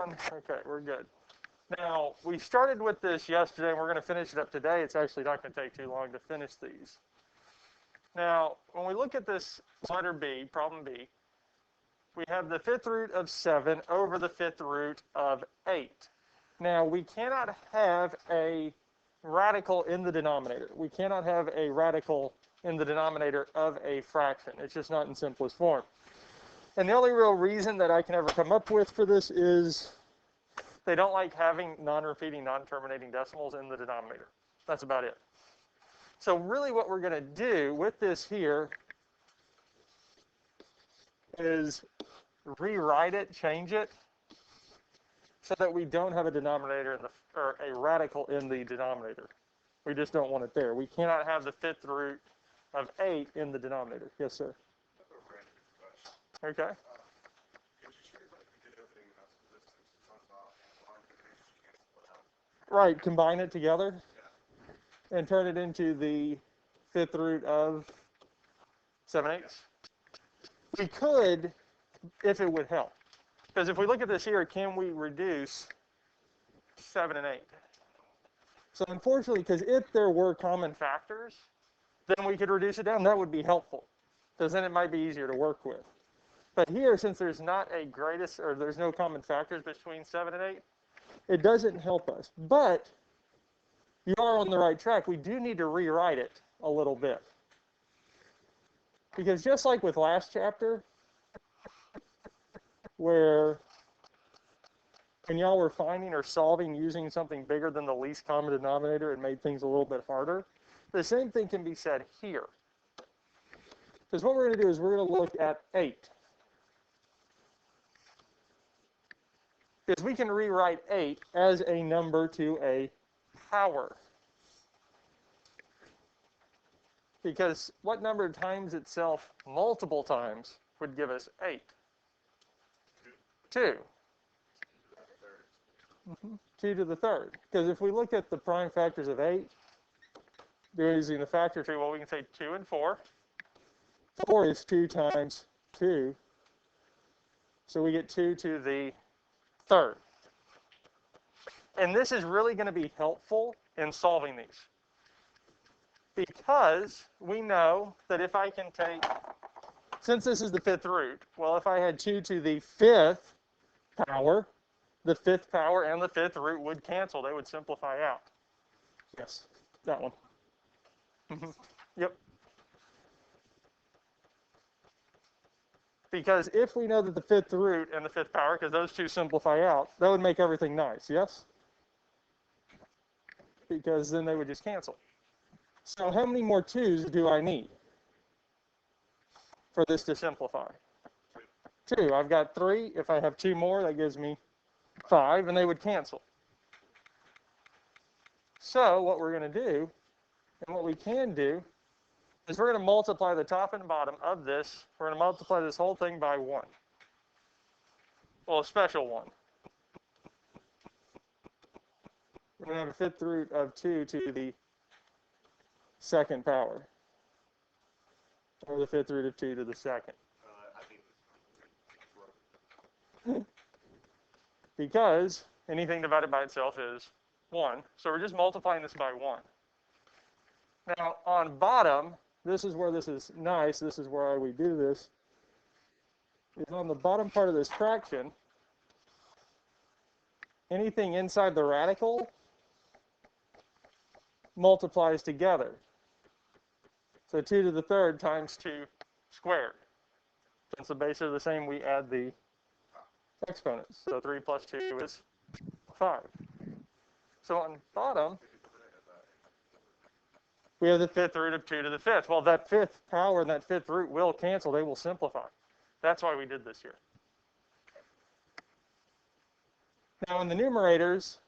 on? Okay, we're good. Now, we started with this yesterday, and we're going to finish it up today. It's actually not going to take too long to finish these. Now, when we look at this letter B, problem B, we have the fifth root of 7 over the fifth root of 8. Now, we cannot have a radical in the denominator. We cannot have a radical in the denominator of a fraction. It's just not in simplest form. And the only real reason that I can ever come up with for this is they don't like having non-repeating, non-terminating decimals in the denominator. That's about it. So really what we're going to do with this here is rewrite it, change it, so that we don't have a denominator in the, or a radical in the denominator. We just don't want it there. We cannot have the fifth root of 8 in the denominator. Yes, sir. Okay. Right, combine it together and turn it into the fifth root of 7/8. We could, if it would help. Because if we look at this here, can we reduce 7 and 8? So unfortunately, because if there were common factors, then we could reduce it down. That would be helpful, because then it might be easier to work with. But here, since there's not a greatest, or there's no common factors between 7 and 8, it doesn't help us. But you are on the right track. We do need to rewrite it a little bit. Because just like with last chapter, where when y'all were finding or solving using something bigger than the least common denominator, it made things a little bit harder. The same thing can be said here. Because what we're going to do is we're going to look at 8. Because we can rewrite 8 as a number to a power. Because what number times itself multiple times would give us 8? 2. 2 to the third. Because if we look at the prime factors of 8, using the factor tree, well, we can say 2 and 4. 4 is 2 times 2. So we get 2 to the third. And this is really going to be helpful in solving these. Because we know that if I can take, since this is the fifth root, well, if I had 2 to the fifth power, the fifth power and the fifth root would cancel. They would simplify out. Yes, that one. Yep. Because if we know that the fifth root and the fifth power, because those two simplify out, that would make everything nice, yes? Because then they would just cancel. So how many more 2's do I need for this to simplify? 2. I've got 3. If I have 2 more, that gives me 5, and they would cancel. So what we're going to do, and what we can do, is we're going to multiply the top and bottom of this. We're going to multiply this whole thing by 1. Well, a special 1. We're going to have a fifth root of 2 to the second power. Or the fifth root of 2 to the second. Because anything divided by itself is 1. So we're just multiplying this by 1. Now, on bottom, this is where this is nice. This is where we do this. Is on the bottom part of this fraction, anything inside the radical multiplies together. So 2 to the third times 2 squared. Since the bases are the same, we add the exponents. So 3 plus 2 is 5. So on bottom, we have the fifth root of 2 to the fifth. Well, that fifth power and that fifth root will cancel. They will simplify. That's why we did this here. Now in the numerators,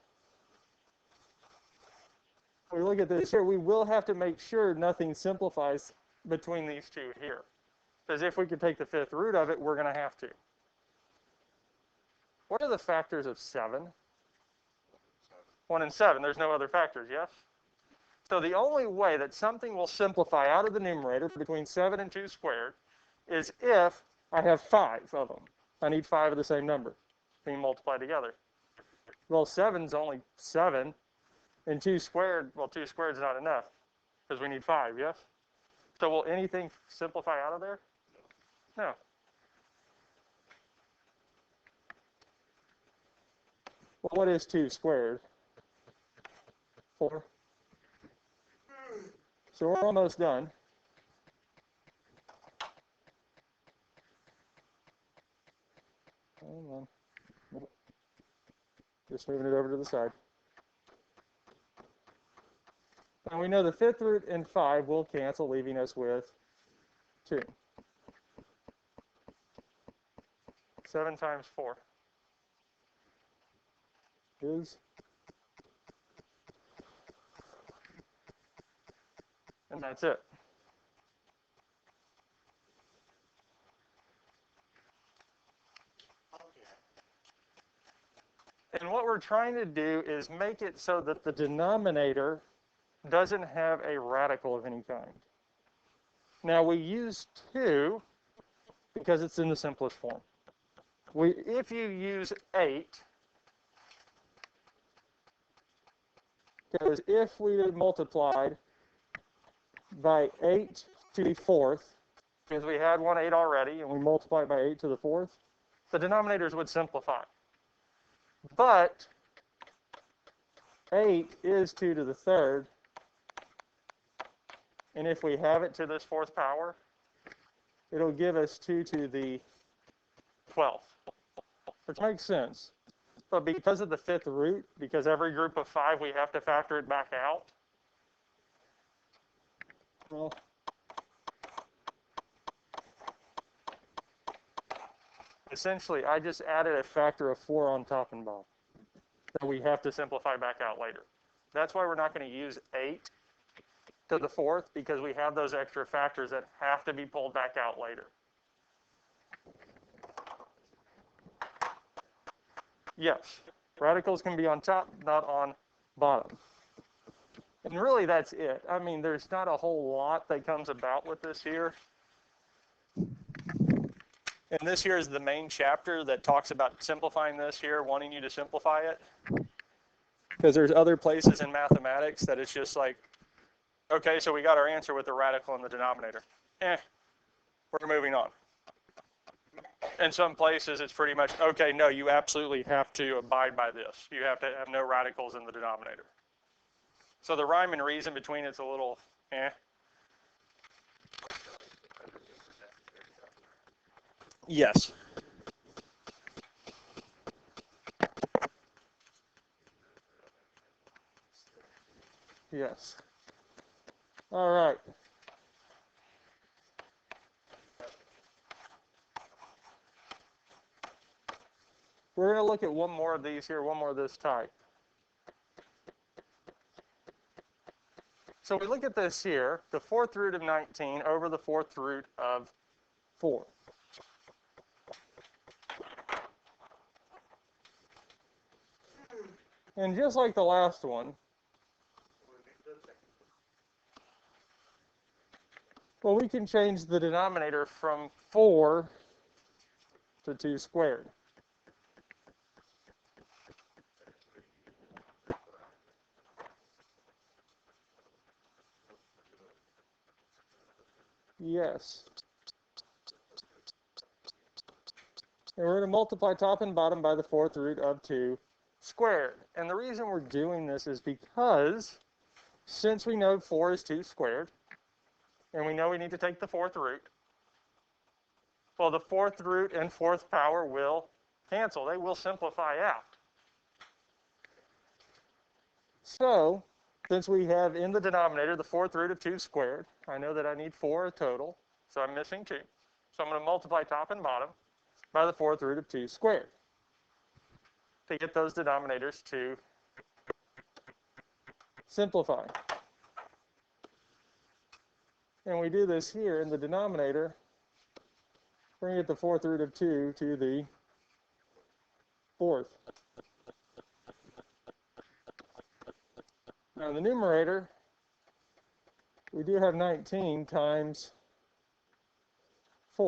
we look at this here, we will have to make sure nothing simplifies between these two here. Because if we could take the fifth root of it, we're going to have to. What are the factors of 7? 1 and 7. There's no other factors, yes? So the only way that something will simplify out of the numerator between 7 and 2 squared is if I have 5 of them. I need 5 of the same number being multiplied together. Well, 7's only 7, and 2 squared, well, 2 squared is not enough, because we need 5, yes? So will anything simplify out of there? No. Well, what is 2 squared? 4. So we're almost done. Hold on. Nope. Just moving it over to the side. And we know the 5th root and 5 will cancel, leaving us with 2. 7 times 4 is, and that's it. And what we're trying to do is make it so that the denominator doesn't have a radical of any kind. Now we use 2 because it's in the simplest form. If you use 8, because if we had multiplied by 8 to the 4th, because we had 1 8 already, and we multiplied by 8 to the 4th, the denominators would simplify. But 8 is 2 to the 3rd, and if we have it to this 4th power, it'll give us 2 to the 12th, which makes sense. But because of the 5th root, because every group of 5 we have to factor it back out, well, essentially I just added a factor of 4 on top and bottom that we have to simplify back out later. That's why we're not going to use 8 to the 4th, because we have those extra factors that have to be pulled back out later. Yes, radicals can be on top, not on bottom. And really that's it. I mean, there's not a whole lot that comes about with this here. And this here is the main chapter that talks about simplifying this here, wanting you to simplify it. Because there's other places in mathematics that it's just like, okay, so we got our answer with the radical in the denominator. We're moving on. In some places, it's pretty much, okay, no, you absolutely have to abide by this. You have to have no radicals in the denominator. So the rhyme and reason between it's a little, Yes. Yes. All right. We're going to look at one more of these here, one more of this type. So we look at this here, the 4th root of 19 over the 4th root of 4. And just like the last one, well, we can change the denominator from 4 to 2 squared. Yes. And we're going to multiply top and bottom by the 4th root of 2 squared. And the reason we're doing this is because since we know 4 is 2 squared, and we know we need to take the 4th root, well, the 4th root and 4th power will cancel. They will simplify out. So, since we have in the denominator the 4th root of 2 squared, I know that I need 4 total, so I'm missing 2. So I'm going to multiply top and bottom by the 4th root of 2 squared to get those denominators to simplify. And we do this here in the denominator. We're going to get the 4th root of 2 to the 4th. Now in the numerator, we do have 19 times 4.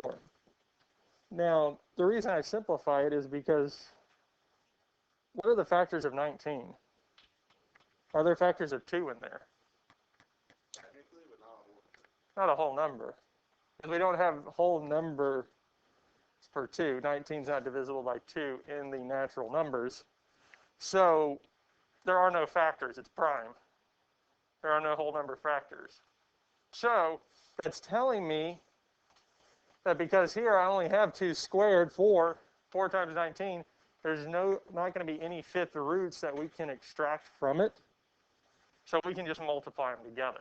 Now, the reason I simplify it is because what are the factors of 19? Are there factors of 2 in there? Technically, but not a whole. Not a whole number. If we don't have whole number for 2, 19 is not divisible by 2 in the natural numbers. So there are no factors. It's prime. There are no whole number factors. So that's telling me that because here I only have 2 squared, 4 times 19, there's not going to be any fifth roots that we can extract from it. So we can just multiply them together.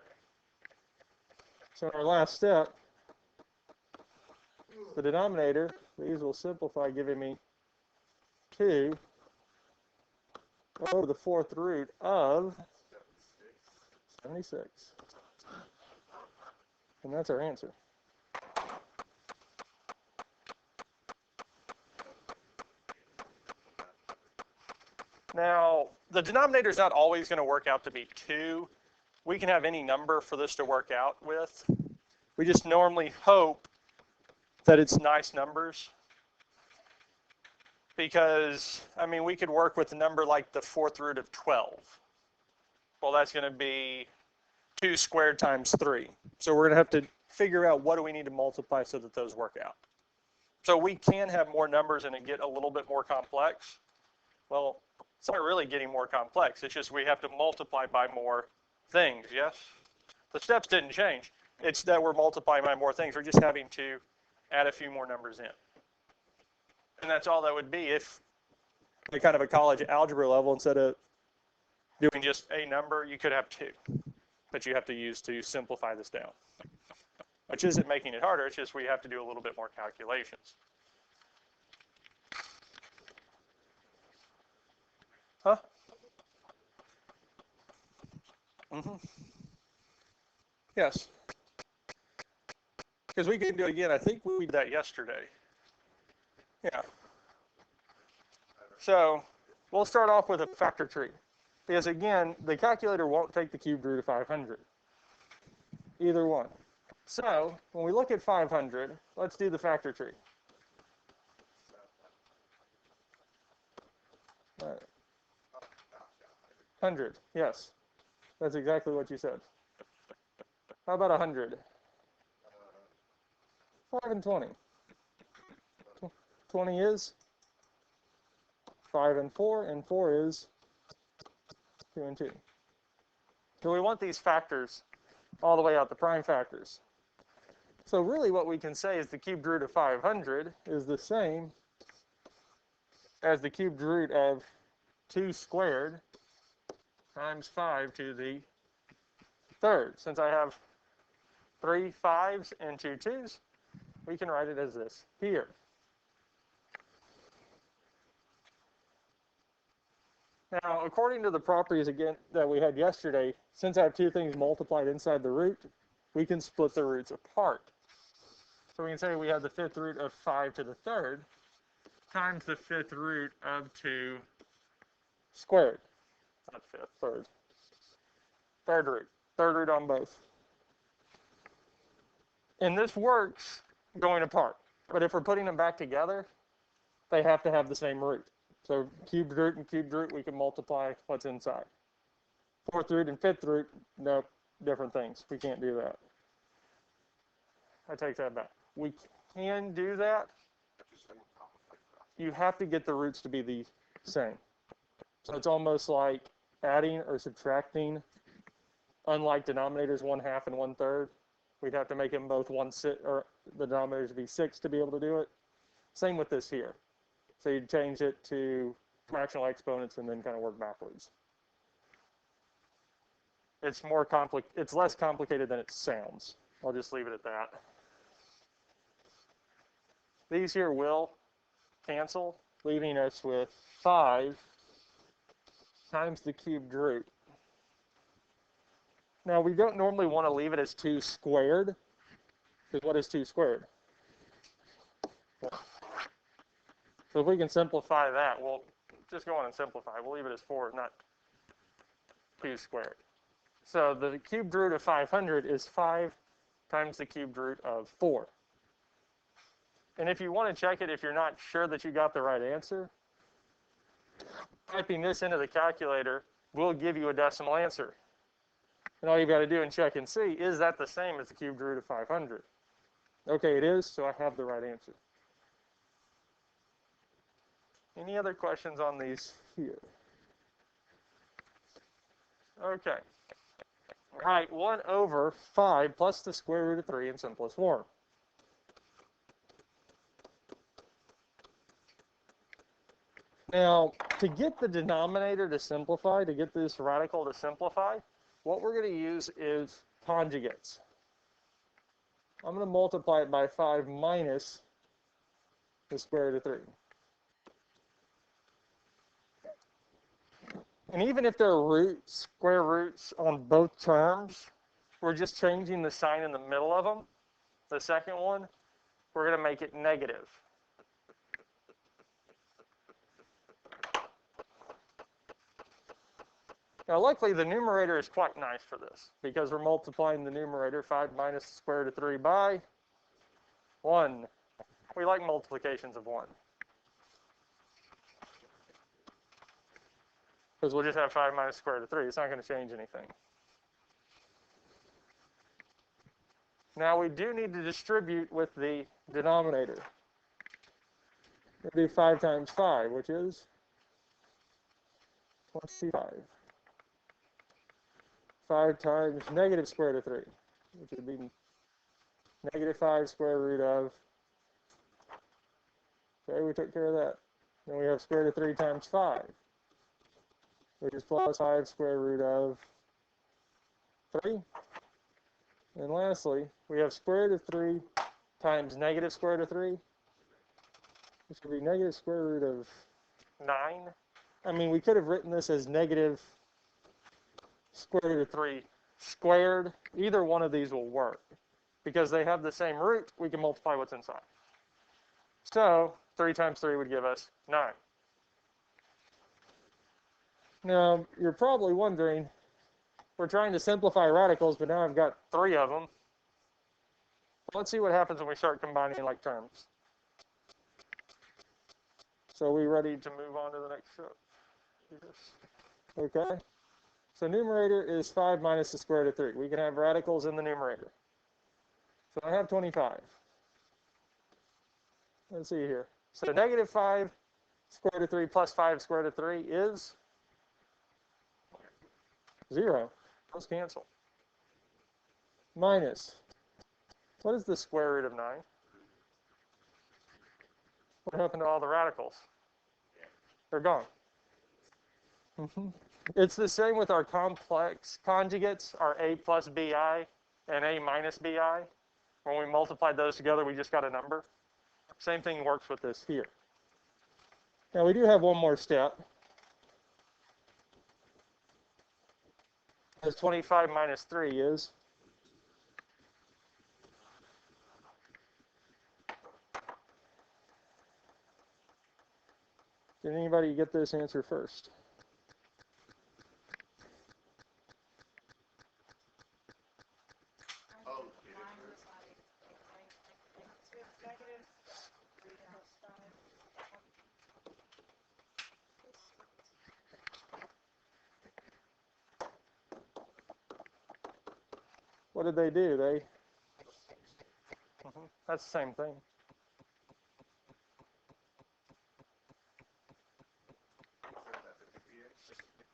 So in our last step, the denominator, these will simplify, giving me 2 over the 4th root of 76. And that's our answer. Now, the denominator is not always going to work out to be 2. We can have any number for this to work out with. We just normally hope that it's nice numbers. Because, I mean, we could work with a number like the 4th root of 12. Well, that's going to be 2 squared times 3. So we're going to have to figure out what do we need to multiply so that those work out. So we can have more numbers and it get a little bit more complex. Well, it's not really getting more complex. It's just we have to multiply by more things, yes? The steps didn't change. It's that we're multiplying by more things. We're just having to add a few more numbers in. And that's all that would be if at kind of a college algebra level, instead of doing just a number, you could have 2 that you have to use to simplify this down. Which isn't making it harder, it's just we have to do a little bit more calculations. Huh? Mm-hmm. Yes. Because we can do it again. I think we did that yesterday. Yeah. So we'll start off with a factor tree. Because again, the calculator won't take the cubed root of 500. Either one. So when we look at 500, let's do the factor tree. All right. 100, yes. That's exactly what you said. How about 100? 5 and 20. 20 is 5 and 4 is 2 and 2. So we want these factors all the way out, the prime factors. So really what we can say is the cubed root of 500 is the same as the cubed root of 2 squared times 5 to the 3rd. Since I have 3 5s and 2 2s, we can write it as this here. Now, according to the properties again that we had yesterday, since I have 2 things multiplied inside the root, we can split the roots apart. So we can say we have the 5th root of 5 to the 3rd times the 5th root of 2 squared. Not 5th, 3rd. 3rd root. 3rd root on both. And this works going apart. But if we're putting them back together, they have to have the same root. So cubed root and cubed root, we can multiply what's inside. 4th root and 5th root, no, different things. We can't do that. I take that back. We can do that. You have to get the roots to be the same. So it's almost like adding or subtracting. Unlike denominators 1/2 and 1/3, we'd have to make them both or the denominators be 6 to be able to do it. Same with this here. So you'd change it to fractional exponents and then kind of work backwards. It's more it's less complicated than it sounds. I'll just leave it at that. These here will cancel, leaving us with 5 times the cubed root. Now, we don't normally want to leave it as 2 squared, because what is 2 squared? So if we can simplify that, we'll just go on and simplify. We'll leave it as 4, not 2 squared. So the cubed root of 500 is 5 times the cubed root of 4. And if you want to check it, if you're not sure that you got the right answer, typing this into the calculator will give you a decimal answer. And all you've got to do and check and see, is that the same as the cubed root of 500? Okay, it is, so I have the right answer. Any other questions on these here? Okay. All right, 1 over 5 plus the square root of 3 in simplest form. Now, to get the denominator to simplify, to get this radical to simplify, what we're going to use is conjugates. I'm going to multiply it by 5 minus the square root of 3. And even if there are square roots on both terms, we're just changing the sign in the middle of them. The second one, we're going to make it negative. Now, luckily, the numerator is quite nice for this, because we're multiplying the numerator, 5 minus the square root of 3 by 1. We like multiplications of 1. Because we'll just have 5 minus the square root of 3. It's not going to change anything. Now, we do need to distribute with the denominator. We'll do 5 times 5, which is 25. 5 times negative square root of 3, which would be negative 5 square root of, okay, we took care of that. Then we have square root of 3 times 5, which is plus 5 square root of 3. And lastly, we have square root of 3 times negative square root of 3, which would be negative square root of 9. I mean, we could have written this as negative square root of 3 squared. Either one of these will work. Because they have the same root, we can multiply what's inside. So 3 times 3 would give us 9. Now, you're probably wondering, we're trying to simplify radicals, but now I've got 3 of them. Let's see what happens when we start combining like terms. So are we ready to move on to the next step? Yes. Okay. So numerator is 5 minus the square root of 3. We can have radicals in the numerator. So I have 25. Let's see here. So negative 5 square root of 3 plus 5 square root of 3 is 0. Those cancel. Minus, what is the square root of 9? What happened to all the radicals? They're gone. It's the same with our complex conjugates, our a plus bi and a minus bi. When we multiplied those together, we just got a number. Same thing works with this here. Now, we do have one more step. As 25 minus 3 is did anybody get this answer first? What did they do? That's the same thing.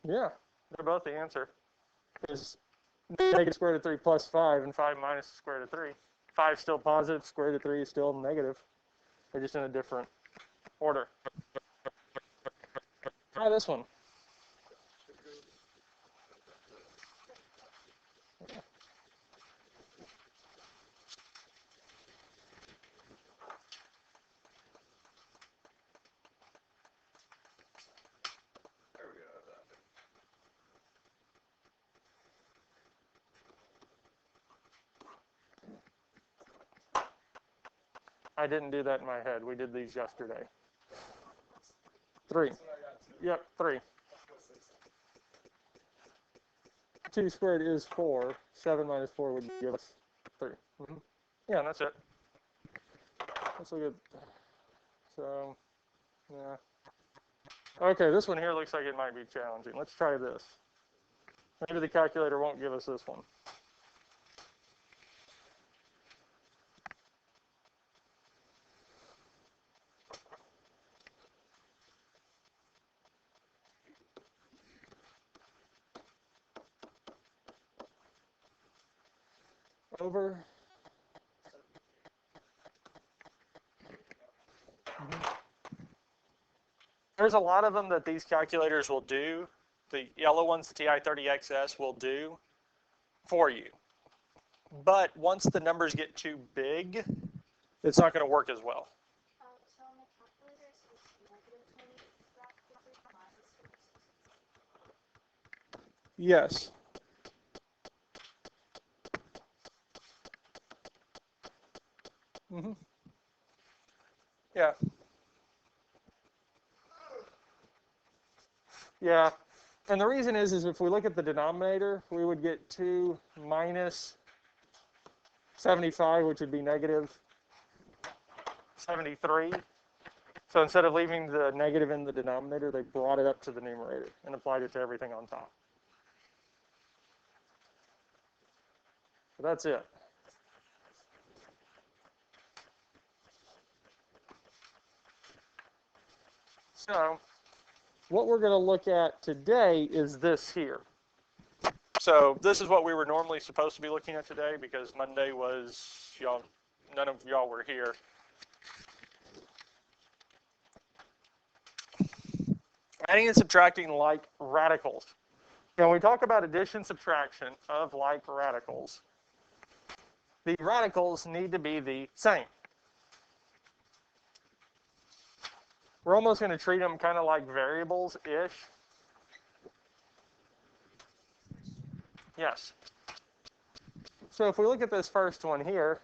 Yeah, they're both the answer. Is negative square root of 3 plus 5 and 5 minus the square root of 3. 5 is still positive, square root of 3 is still negative. They're just in a different order. Try this one. I didn't do that in my head. We did these yesterday. 3. Yep, 3. 2 squared is 4. 7 minus 4 would give us 3. Yeah, that's it. Let's look at, so, yeah. Okay, this one here looks like it might be challenging. Let's try this. Maybe the calculator won't give us this one. Over. There's a lot of them that these calculators will do. The yellow ones, the TI-30XS, will do for you. But once the numbers get too big, it's not going to work as well. So on the calculator, it says -20 brackets minus 36. Yes. Yeah. Yeah. And the reason is if we look at the denominator, we would get 2 minus 75, which would be negative 73. So instead of leaving the negative in the denominator, they brought it up to the numerator and applied it to everything on top. So that's it. So what we're going to look at today is this here. So this is what we were normally supposed to be looking at today because Monday was, none of y'all were here. Adding and subtracting like radicals. Now, when we talk about addition, subtraction of like radicals, the radicals need to be the same. We're almost going to treat them kind of like variables-ish. Yes. So if we look at this first one here,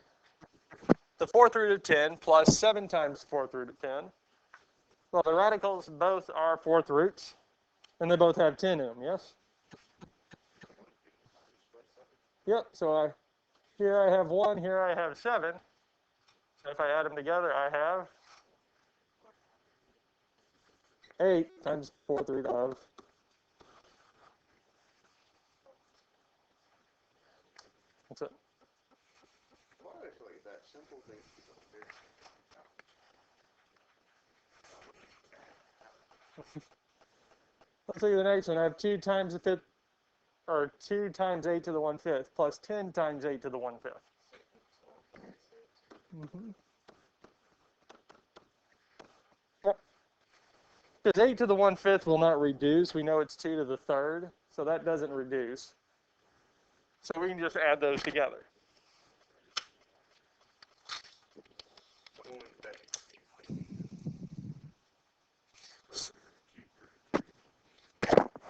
the fourth root of 10 plus 7 times the fourth root of 10. Well, the radicals both are fourth roots, and they both have 10 in them, yes? Yep, so here I have 1, here I have 7. So if I add them together, I have 8 times fourth root of. That's it. Why do I feel like that simple thing is a very Let's look at the next one. I have 2 times the fifth, or 2 times 8 to the 1/5 plus 10 times 8 to the 1/5. Yep. Because 8 to the 1/5 will not reduce. We know it's 2 to the third, so that doesn't reduce. So we can just add those together.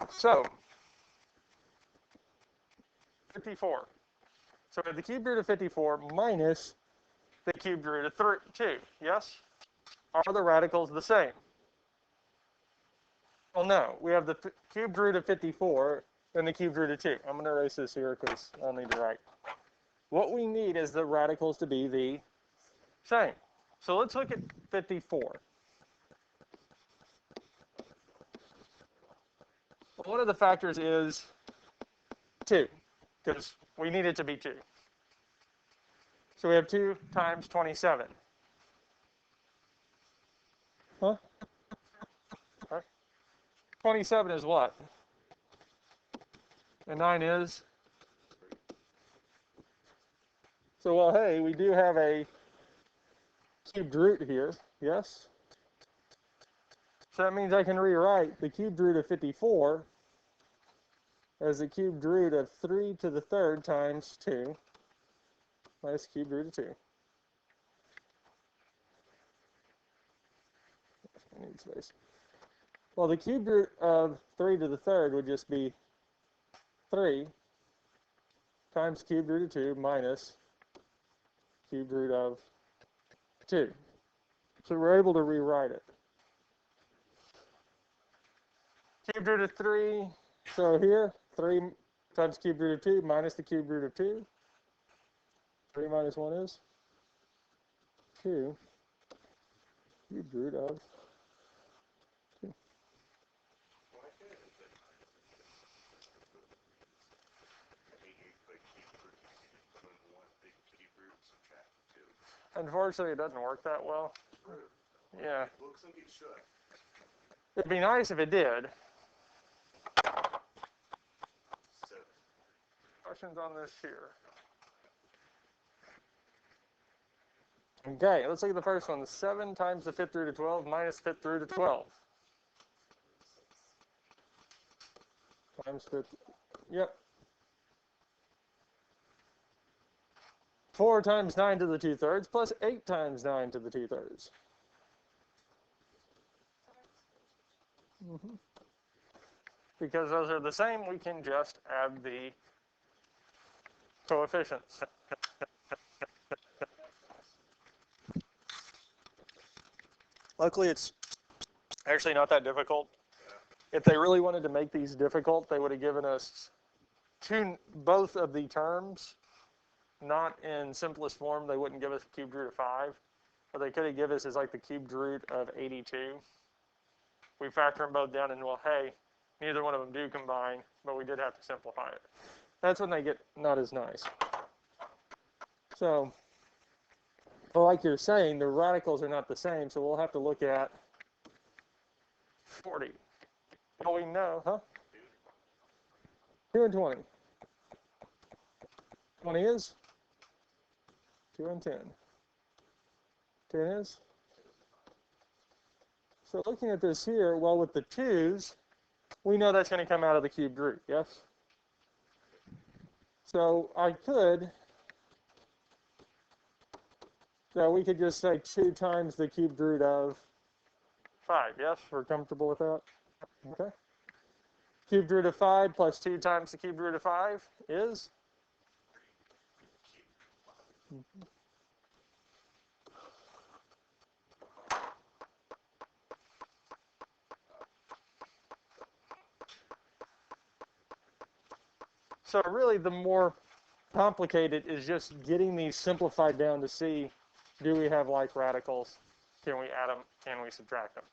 So 54. So we have the cubed root of 54 minus the cubed root of 2. Yes? Are the radicals the same? Well, no. We have the cubed root of 54 and the cubed root of 2. I'm going to erase this here because I'll need to write. What we need is the radicals to be the same. So let's look at 54. One of the factors is 2, because we need it to be 2. So we have 2 times 27. Huh? Right. 27 is what? And 9 is? So, well, hey, we do have a cubed root here, yes? So that means I can rewrite the cubed root of 54 as the cubed root of 3 to the third times 2 minus cubed root of 2. I need space. Well, the cubed root of 3 to the third would just be 3 times cubed root of 2 minus cubed root of 2. So we're able to rewrite it. Cubed root of 3, so here, 3 times cubed root of 2 minus the cubed root of 2. 3 minus 1 is 2 cubed root of 2. Unfortunately, it doesn't work that well. Yeah. Looks like it should. It'd be nice if it did. So, Questions on this here? Okay, let's look at the first one. 7 times the fifth root of 12 minus fifth root of 12. Times fifth. Yep. 4 times 9 to the 2/3 plus 8 times 9 to the 2/3. Because those are the same, we can just add the coefficients. Luckily, it's actually not that difficult. If they really wanted to make these difficult, they would have given us both of the terms, not in simplest form. They wouldn't give us cubed root of 5. What they could have given us is like the cubed root of 82. We factor them both down and, well, hey, neither one of them do combine, but we did have to simplify it. That's when they get not as nice. So, well, like you're saying, the radicals are not the same, so we'll have to look at 40. Well, we know, huh? 2 and 20. 20 is 2 and 10. 10 is? So looking at this here, well, with the 2's, we know that's going to come out of the cubed root, yes? So we could just say 2 times the cubed root of 5, yes? We're comfortable with that? Okay. Cubed root of 5 plus 2 times the cubed root of 5 is? So really the more complicated is just getting these simplified down to see, do we have like radicals? Can we add them? Can we subtract them?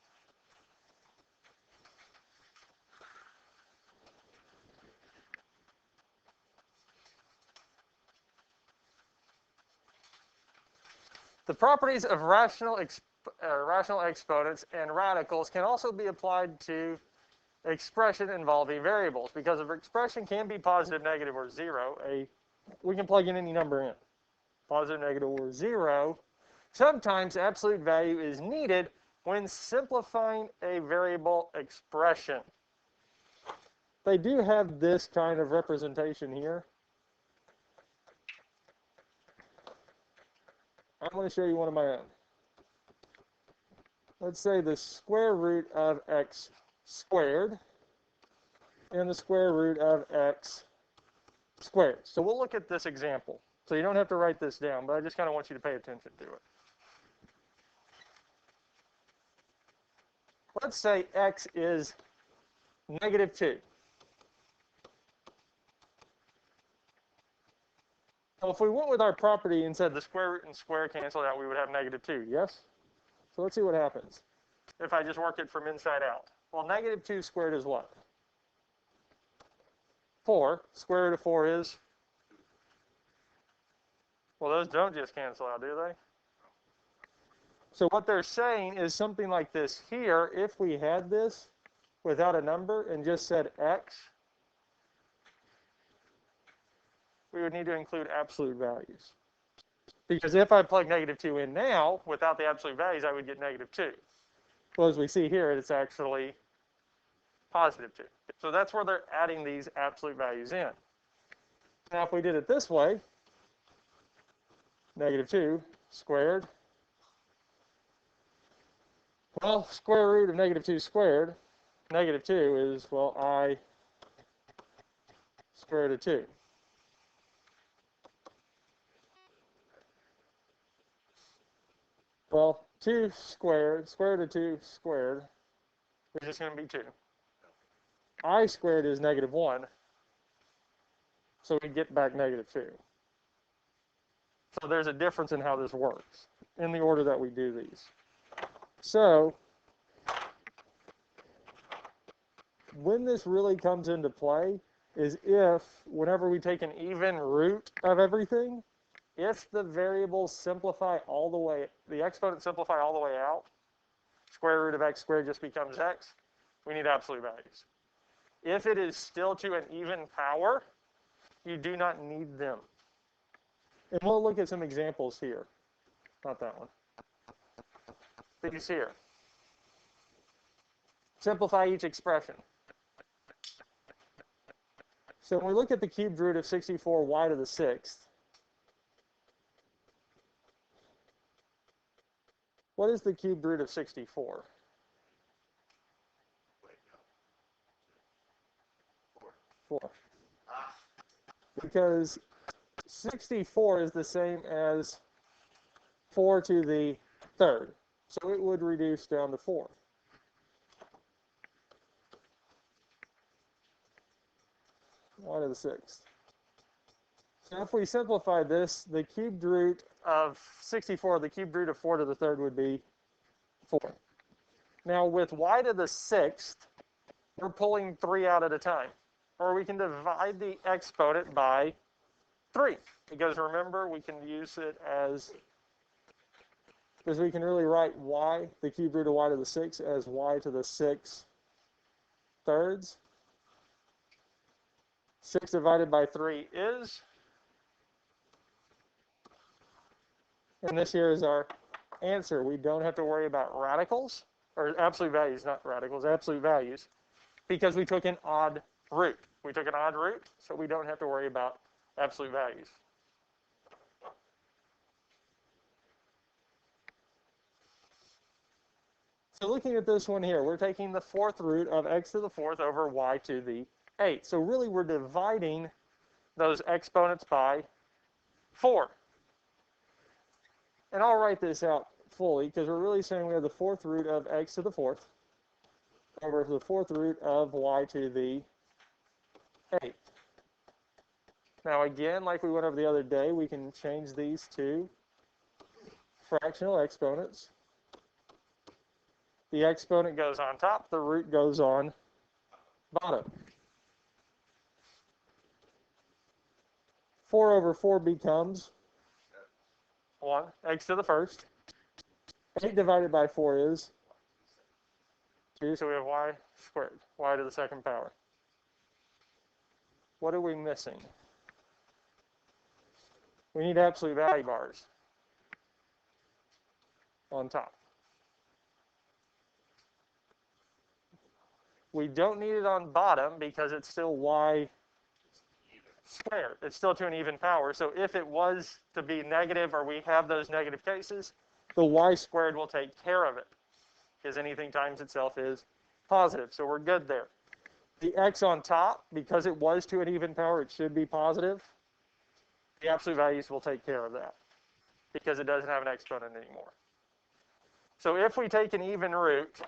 The properties of rational exponents and radicals can also be applied to expression involving variables, because if expression can be positive, negative, or 0, we can plug in any number in. Positive, negative, or 0. Sometimes absolute value is needed when simplifying a variable expression. They do have this kind of representation here. I'm going to show you one of my own. Let's say the square root of x squared and the square root of x squared. So we'll look at this example. So you don't have to write this down, but I just kind of want you to pay attention to it. Let's say x is negative 2. So if we went with our property and said the square root and square cancel out, we would have negative 2, yes? So let's see what happens if I just work it from inside out. Well, negative 2 squared is what? 4. Square root of 4 is? Well, those don't just cancel out, do they? So what they're saying is something like this here. If we had this without a number and just said x, we would need to include absolute values. Because if I plug negative 2 in now, without the absolute values, I would get negative 2. Well, as we see here, it's actually positive 2. So that's where they're adding these absolute values in. Now, if we did it this way, negative 2 squared, well, square root of negative 2 squared, negative 2 is, well, I square root of 2. Well, 2 squared, square root of 2 squared, is just going to be 2. I squared is negative 1, so we get back negative 2. So there's a difference in how this works, in the order that we do these. So when this really comes into play is if, whenever we take an even root of everything, if the variables simplify all the way, the exponents simplify all the way out, square root of x squared just becomes x, we need absolute values. If it is still to an even power, you do not need them. And we'll look at some examples here. Not that one. These here. Simplify each expression. So when we look at the cubed root of 64y to the 6th, what is the cubed root of 64? Wait, no. 4. 4. Because 64 is the same as 4 to the 3rd. So it would reduce down to 4. Y to the 6th. So if we simplify this, the cubed root of 64, the cubed root of 4 to the 3rd would be 4. Now with y to the 6th, we're pulling 3 out at a time. Or we can divide the exponent by 3. Because remember, we can use it as, because we can really write y, the cubed root of y to the 6th, as y to the 6 thirds. 6 divided by 3 is, and this here is our answer. We don't have to worry about radicals, or absolute values, not radicals, absolute values, because we took an odd root. We took an odd root, so we don't have to worry about absolute values. So looking at this one here, we're taking the 4th root of x to the 4th over y to the 8th. So really we're dividing those exponents by 4. And I'll write this out fully because we're really saying we have the 4th root of x to the 4th over the 4th root of y to the 8th. Now again, like we went over the other day, we can change these to fractional exponents. The exponent goes on top, the root goes on bottom. 4 over 4 becomes 1, x to the 1st. 8 divided by 4 is 2, so we have y squared, y to the 2nd power. What are we missing? We need absolute value bars on top. We don't need it on bottom because it's still y squared. It's still to an even power. So if it was to be negative or we have those negative cases, the y squared will take care of it because anything times itself is positive. So we're good there. The x on top, because it was to an even power, it should be positive. The absolute values will take care of that because it doesn't have an exponent anymore. So if we take an even root,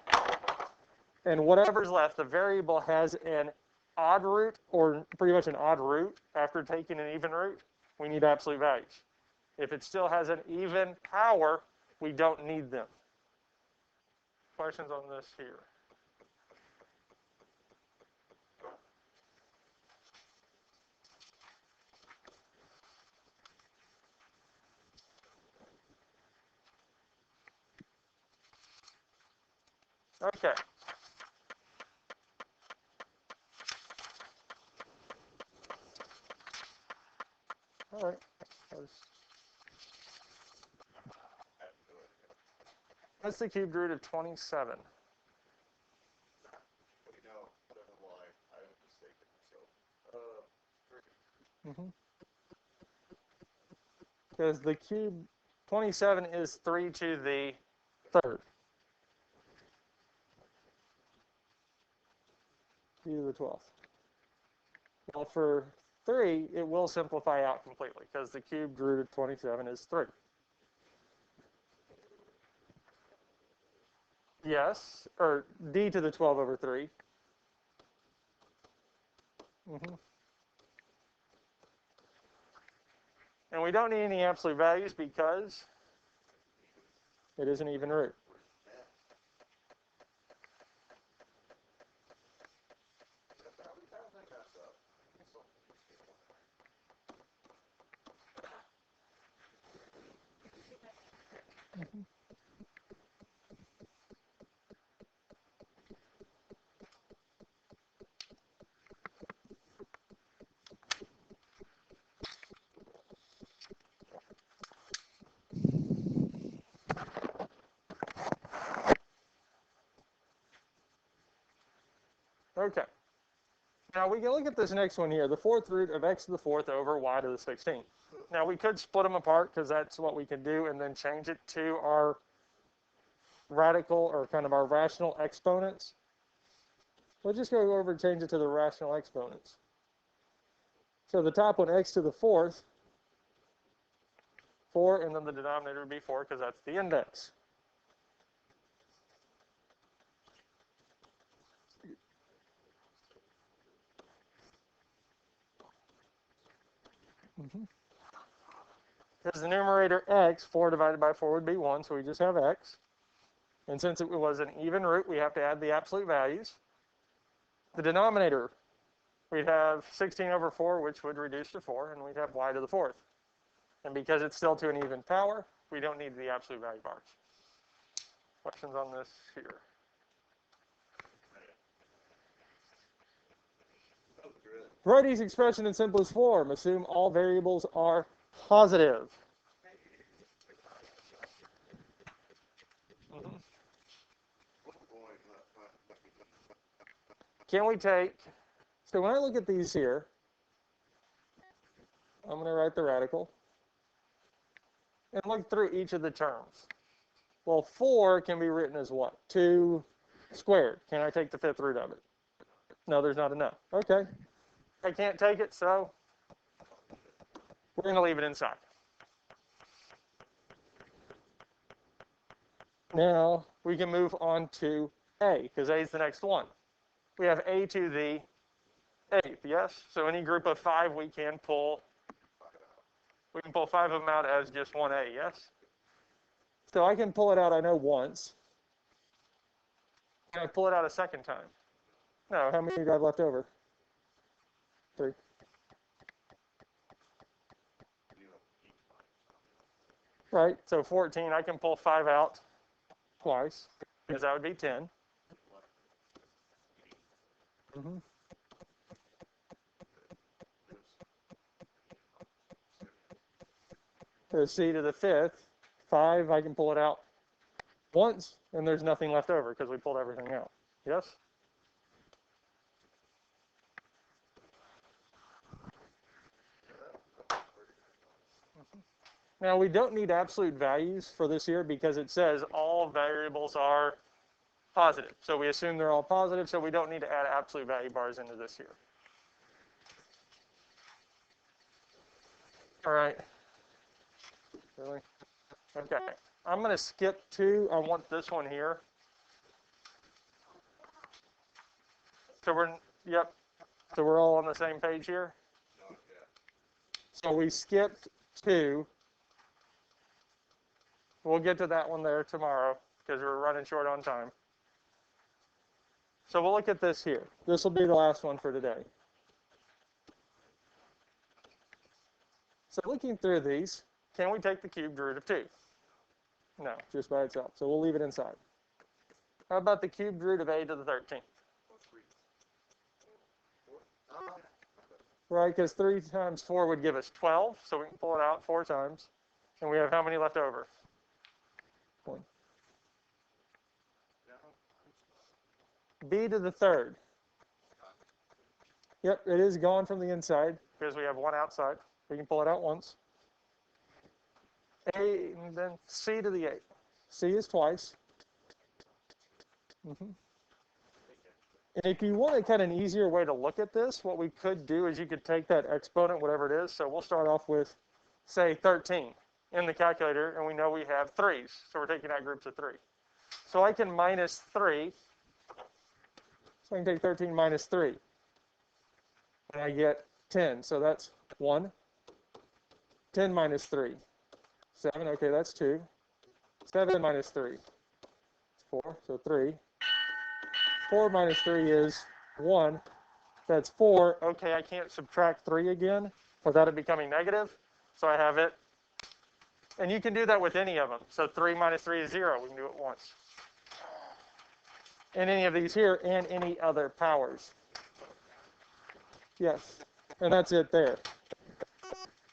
and whatever's left, the variable has an odd root, or pretty much an odd root after taking an even root, we need absolute values. If it still has an even power, we don't need them. Questions on this here? Okay. All right. What's the cubed root of 27? Well, you know, I don't know why I am mistaken. So, Because the cube 27 is 3 to the 3rd. 3 to the 12th. Well, for 3, it will simplify out completely because the cubed root of 27 is 3. Yes, or d to the 12 over 3. And we don't need any absolute values because it is an even root. Okay. Now we can look at this next one here, the fourth root of x to the fourth over y to the 16th. Now we could split them apart because that's what we can do, and then change it to our radical or kind of our rational exponents. We'll just go over and change it to the rational exponents. So the top one, x to the fourth, 4, and then the denominator would be 4 because that's the index. Because the numerator x, 4 divided by 4 would be 1, so we just have x. And since it was an even root, we have to add the absolute values. The denominator, we'd have 16 over 4, which would reduce to 4, and we'd have y to the fourth. And because it's still to an even power, we don't need the absolute value bars. Questions on this here? Write each expression in simplest form. Assume all variables are positive. Can we take, so when I look at these here, I'm going to write the radical and look through each of the terms. Well, 4 can be written as what? 2 squared. Can I take the fifth root of it? No, there's not enough. Okay. I can't take it, so we're going to leave it inside. Now, we can move on to a, because a is the next one. We have a to the 8th, yes? So any group of 5, we can pull 5 of them out as just 1a, yes? So I can pull it out, I know, once. Can I pull it out a second time? No, how many do I have left over? 3. Right, so 14, I can pull 5 out twice, because that would be 10. So c to the 5th, 5, I can pull it out once, and there's nothing left over because we pulled everything out. Yes? Now, we don't need absolute values for this here because it says all variables are positive. So we assume they're all positive, so we don't need to add absolute value bars into this here. All right. Really? Okay. I'm going to skip 2. I want this one here. So we're all on the same page here. So we skipped 2. We'll get to that one there tomorrow because we're running short on time. So we'll look at this here. This will be the last one for today. So looking through these, can we take the cubed root of 2? No, just by itself. So we'll leave it inside. How about the cubed root of a to the 13th? Right, because 3 times 4 would give us 12, so we can pull it out 4 times. And we have how many left over? 1. B to the 3rd. Yep, it is gone from the inside because we have 1 outside. We can pull it out once. A, and then C to the 8th. C is twice. And if you want a kind of an easier way to look at this, what we could do is you could take that exponent, whatever it is. So we'll start off with, say, 13 in the calculator, and we know we have 3s. So we're taking out groups of 3. So I can minus 3. So I can take 13 minus 3. And I get 10. So that's 1. 10 minus 3. 7. Okay, that's 2. 7 minus 3. 4. So 3. 4 minus 3 is 1. That's 4. Okay, I can't subtract 3 again without it becoming negative. So I have it. And you can do that with any of them. So 3 minus 3 is 0. We can do it once. And any of these here and any other powers. Yes. And that's it there.